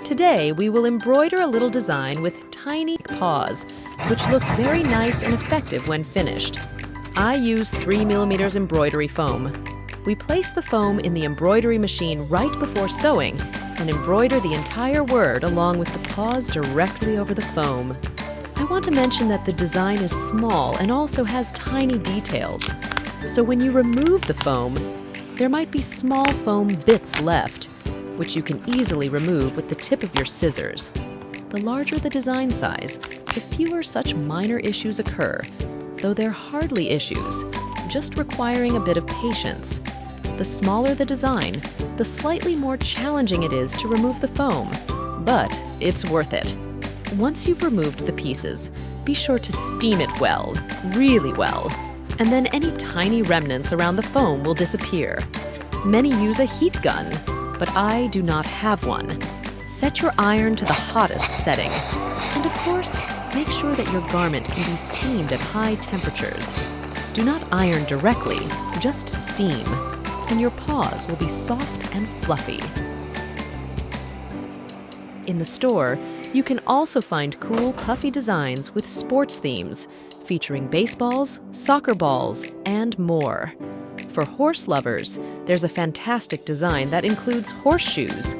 Today, we will embroider a little design with tiny paws, which look very nice and effective when finished. I use 3mm embroidery foam. We place the foam in the embroidery machine right before sewing and embroider the entire word along with the paws directly over the foam. I want to mention that the design is small and also has tiny details. So when you remove the foam, there might be small foam bits left, which you can easily remove with the tip of your scissors. The larger the design size, the fewer such minor issues occur, though they're hardly issues, just requiring a bit of patience. The smaller the design, the slightly more challenging it is to remove the foam, but it's worth it. Once you've removed the pieces, be sure to steam it well, really well, and then any tiny remnants around the foam will disappear. Many use a heat gun, but I do not have one. Set your iron to the hottest setting. And of course, make sure that your garment can be steamed at high temperatures. Do not iron directly, just steam, and your paws will be soft and fluffy. In the store, you can also find cool, puffy designs with sports themes, featuring baseballs, soccer balls, and more. For horse lovers, there's a fantastic design that includes horseshoes,